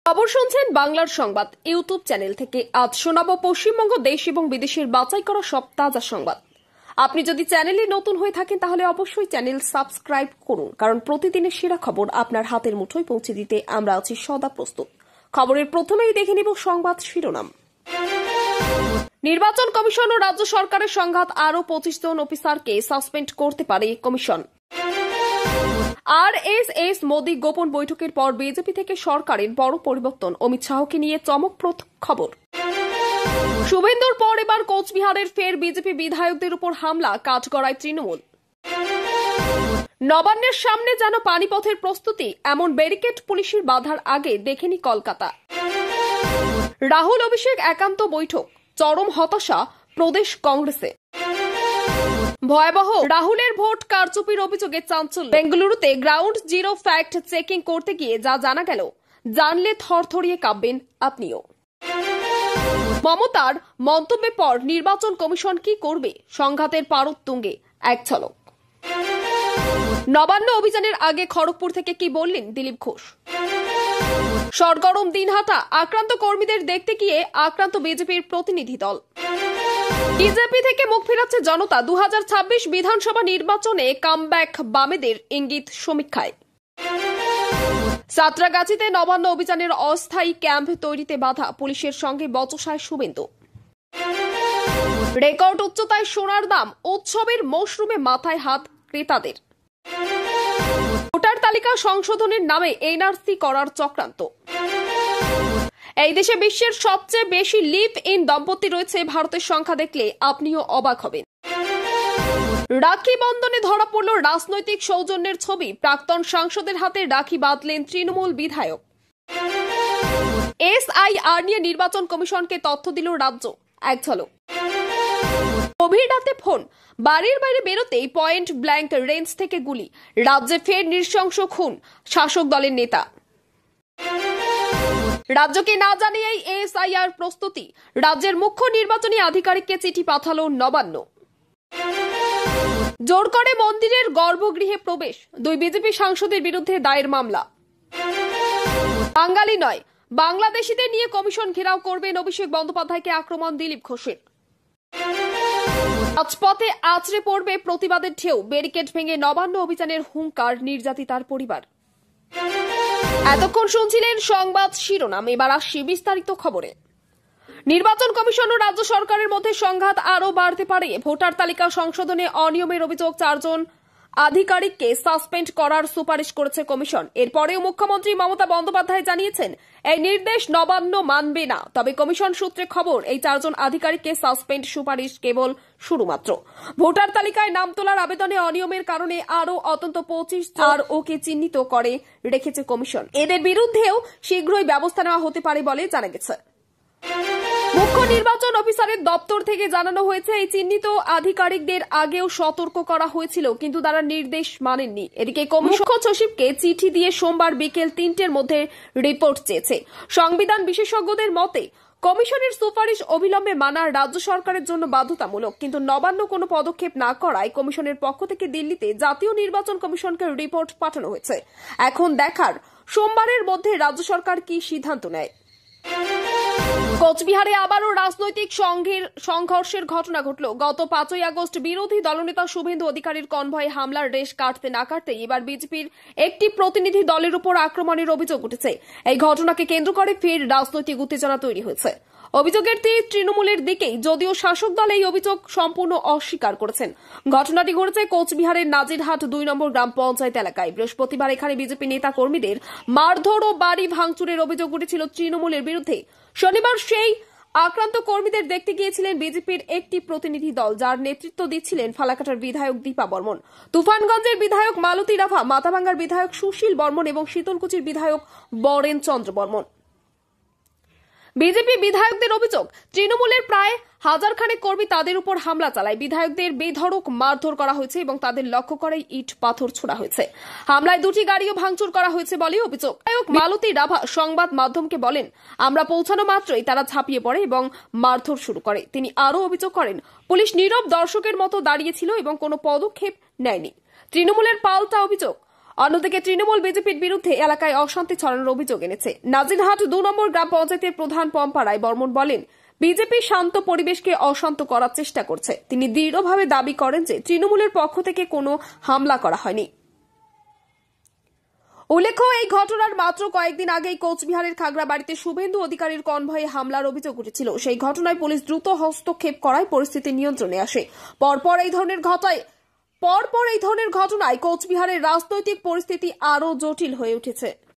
খবর শুনছেন বাংলার সংবাদ ইউটিউব চ্যানেল থেকে। আজ শোনাবো পশ্চিমবঙ্গ দেশ এবং বিদেশের বাছাই করা সব তাজা সংবাদ। আপনি যদি চ্যানেলে নতুন হয়ে থাকেন তাহলে অবশ্যই চ্যানেল সাবস্ক্রাইব করুন, কারণ প্রতিদিনের সেরা খবর আপনার হাতের মুঠোয় পৌঁছে দিতে আমরা আছি সদা প্রস্তুত। খবরের প্রথমেই দেখে নেব সংবাদ শিরোনাম। নির্বাচন কমিশন ও রাজ্য সরকারের সংঘাত, আরও 25 জন অফিসারকে সাসপেন্ড করতে পারে কমিশন। আরএসএস মোদি গোপন বৈঠকের পর বিজেপি থেকে সরকারের বড় পরিবর্তন, অমিত শাহকে নিয়ে চমকপ্রদ খবর। শুভেন্দুর পর এবার কোচবিহারের ফের বিজেপি বিধায়কদের উপর হামলা, কাঠগড়ায় তৃণমূল। নবান্নের সামনে যেন পানিপথের প্রস্তুতি, এমন ব্যারিকেড পুলিশের বাধার আগে দেখেনি কলকাতা। রাহুল অভিষেক একান্ত বৈঠক, চরম হতাশা প্রদেশ কংগ্রেসে। ভয়াবহ রাহুলের ভোট কারচুপির অভিযোগে চাঞ্চল্য। বেঙ্গালুরুতে গ্রাউন্ড জিরো ফ্যাক্ট চেকিং করতে গিয়ে যা জানা গেল, জানলে থরথরিয়ে কাঁপবেন আপনিও। মমতার মন্তব্যের পর নির্বাচন কমিশন কি করবে, সংঘাতের পারদ তুঙ্গে এক ঝলক। নবান্ন অভিযানের আগে খড়গপুর থেকে কি বললেন দিলীপ ঘোষ। সরগরম দিনহাটা, আক্রান্ত কর্মীদের দেখতে গিয়ে আক্রান্ত বিজেপির প্রতিনিধি দল। বিজেপি থেকে মুখ ফেরাচ্ছে জনতা, 2026 বিধানসভা নির্বাচনে কামব্যাক বামেদের ইঙ্গিত সমীক্ষায়। সাঁতরাগাছিতে নবান্ন অভিযানের অস্থায়ী ক্যাম্প তৈরিতে বাধা, পুলিশের সঙ্গে বচসায় শুভেন্দু। রেকর্ড উচ্চতায় সোনার দাম, উৎসবের মশরুমে মাথায় হাত ক্রেতাদের। ভোটার তালিকা সংশোধনের নামে এনআরসি করার চক্রান্ত। এই দেশে বিশ্বের সবচেয়ে বেশি লিভ ইন দম্পতি রয়েছে, ভারতের সংখ্যা দেখলে আপনিও অবাক হবেন। রাখি বন্ধনে ধরা পড়ল রাজনৈতিক সৌজন্যের ছবি, প্রাক্তন সাংসদের হাতে রাখি বাঁধলেন তৃণমূল বিধায়ক। এসআইআর নিয়ে নির্বাচন কমিশনকে তথ্য দিল রাজ্য, এক ঝলক। গভীর রাতে ফোন, বাড়ির বাইরে বেরোতেই পয়েন্ট ব্ল্যাঙ্ক রেঞ্জ থেকে গুলি, রাজ্যে ফের নৃশংস খুন শাসক দলের নেতা। রাজ্যকে না জানিয়েই এসআইআর প্রস্তুতি, রাজ্যের মুখ্য নির্বাচনী আধিকারিককে চিঠি পাঠালো নবান্ন। জোর করে মন্দিরের গর্ভগৃহে প্রবেশ, 2 বিজেপি সাংসদের বিরুদ্ধে দায়ের মামলা। বাঙালি নয় বাংলাদেশিদের নিয়ে কমিশন ঘেরাও করবেন অভিষেক বন্দ্যোপাধ্যায়কে আক্রমণ দিলীপ ঘোষের। রাজপথে আছড়ে পড়বে প্রতিবাদের ঢেউ, ব্যারিকেড ভেঙে নবান্ন অভিযানের হুঙ্কার নির্যাতিতার পরিবার। এতক্ষণ শুনছিলেন সংবাদ শিরোনাম, এবার আসছি বিস্তারিত খবরে। নির্বাচন কমিশন ও রাজ্য সরকারের মধ্যে সংঘাত আরও বাড়তে পারে। ভোটার তালিকা সংশোধনে অনিয়মের অভিযোগ 4 জন আধিকারিককে সাসপেন্ড করার সুপারিশ করেছে কমিশন। এরপরেও মুখ্যমন্ত্রী মমতা বন্দ্যোপাধ্যায় জানিয়েছেন এই নির্দেশ নবান্ন মানবে না, তবে কমিশন সূত্রে খবর এই 4 জন আধিকারিককে সাসপেন্ড সুপারিশ কেবল শুরু মাত্র। ভোটার তালিকায় নাম তোলার আবেদনে অনিয়মের কারণে আরও অন্তত 25 জন ওকে চিহ্নিত করে রেখেছে কমিশন। এদের বিরুদ্ধেও শীঘ্রই ব্যবস্থা নেওয়া হতে পারে বলে জানা গেছে। মুখ্য নির্বাচন অফিসারের দপ্তর থেকে জানানো হয়েছে এই চিহ্নিত আধিকারিকদের আগেও সতর্ক করা হয়েছিল, কিন্তু তারা নির্দেশ মানেননি। এদিকে মুখ্য সচিবকে চিঠি দিয়ে সোমবার বিকেল 3টের মধ্যে রিপোর্ট চেয়েছে। সংবিধান বিশেষজ্ঞদের মতে কমিশনের সুপারিশ অবিলম্বে মানা রাজ্য সরকারের জন্য বাধ্যতামূলক, কিন্তু নবান্ন কোনো পদক্ষেপ না করায় কমিশনের পক্ষ থেকে দিল্লিতে জাতীয় নির্বাচন কমিশনকে রিপোর্ট পাঠানো হয়েছে। এখন দেখার সোমবারের মধ্যে রাজ্য সরকার কি সিদ্ধান্ত নেয়। কোচবিহারে আবারও রাজনৈতিক সংঘর্ষের ঘটনা ঘটল। গত 5ই আগস্ট বিরোধী দলনেতা শুভেন্দু অধিকারীর কনভয়ে হামলার রেশ কাটতে না কাটতেই এবার বিজেপির একটি প্রতিনিধি দলের উপর আক্রমণের অভিযোগ উঠেছে। এই ঘটনাকে কেন্দ্র করে ফের রাজনৈতিক উত্তেজনা তৈরি হয়েছে। অভিযোগের তীর তৃণমূলের দিকেই, যদিও শাসক দল এই অভিযোগ সম্পূর্ণ অস্বীকার করেছেন। ঘটনাটি ঘটেছে কোচবিহারের নাজিরহাট 2 নম্বর গ্রাম পঞ্চায়েত এলাকায়। বৃহস্পতিবার এখানে বিজেপি নেতা কর্মীদের মারধর ও বাড়ি ভাঙচুরের অভিযোগ উঠেছিল তৃণমূলের বিরুদ্ধে। শনিবার সেই আক্রান্ত কর্মীদের দেখতে গিয়েছিলেন বিজেপির একটি প্রতিনিধি দল, যার নেতৃত্ব দিচ্ছিলেন ফালাকাটার বিধায়ক দীপা বর্মন, তুফানগঞ্জের বিধায়ক মালতী রাভা, মাথাভাঙ্গার বিধায়ক সুশীল বর্মন এবং শীতলকুচির বিধায়ক বরেন চন্দ্র বর্মন। বিজেপি বিধায়কদের অভিযোগ, তৃণমূলের প্রায় 1000 খানেক কর্মী তাদের উপর হামলা চালায়। বিধায়কদের বেধড়ক মারধর করা হয়েছে এবং তাদের লক্ষ্য করে ইট পাথর ছোড়া হয়েছে। হামলায় 2টি গাড়িও ভাঙচুর করা হয়েছে বলে অভিযোগ। বিধায়ক মালতী রাভা সংবাদ মাধ্যমকে বলেন, আমরা পৌঁছানো মাত্রই তারা ঝাঁপিয়ে পড়ে এবং মারধর শুরু করে। তিনি আরও অভিযোগ করেন, পুলিশ নীরব দর্শকের মতো দাঁড়িয়েছিল এবং কোনো পদক্ষেপ নেয়নি। তৃণমূলের পাল্টা অভিযোগ, অন্যদিকে তৃণমূল বিজেপির বিরুদ্ধে এলাকায় অশান্তি ছড়ানোর অভিযোগ এনেছে। নাজিরহাট 2 নম্বর গ্রাম পঞ্চায়েতের প্রধান পম্পা রায় বর্মন বলেন, বিজেপি শান্ত পরিবেশকে অশান্ত করার চেষ্টা করছে। তিনি দৃঢ়ভাবে দাবি করেন যে তৃণমূলের পক্ষ থেকে কোনো হামলা করা হয়নি। উল্লেখ্য, এই ঘটনার মাত্র কয়েকদিন আগেই কোচবিহারের খাগড়াবাড়িতে শুভেন্দু অধিকারীর কনভয়ে হামলার অভিযোগ উঠেছিল। সেই ঘটনায় পুলিশ দ্রুত হস্তক্ষেপ করায় পরিস্থিতি নিয়ন্ত্রণে আসে। পরপর এই ধরনের ঘটনায় কোচবিহারের রাজনৈতিক পরিস্থিতি আরও জটিল হয়ে উঠেছে।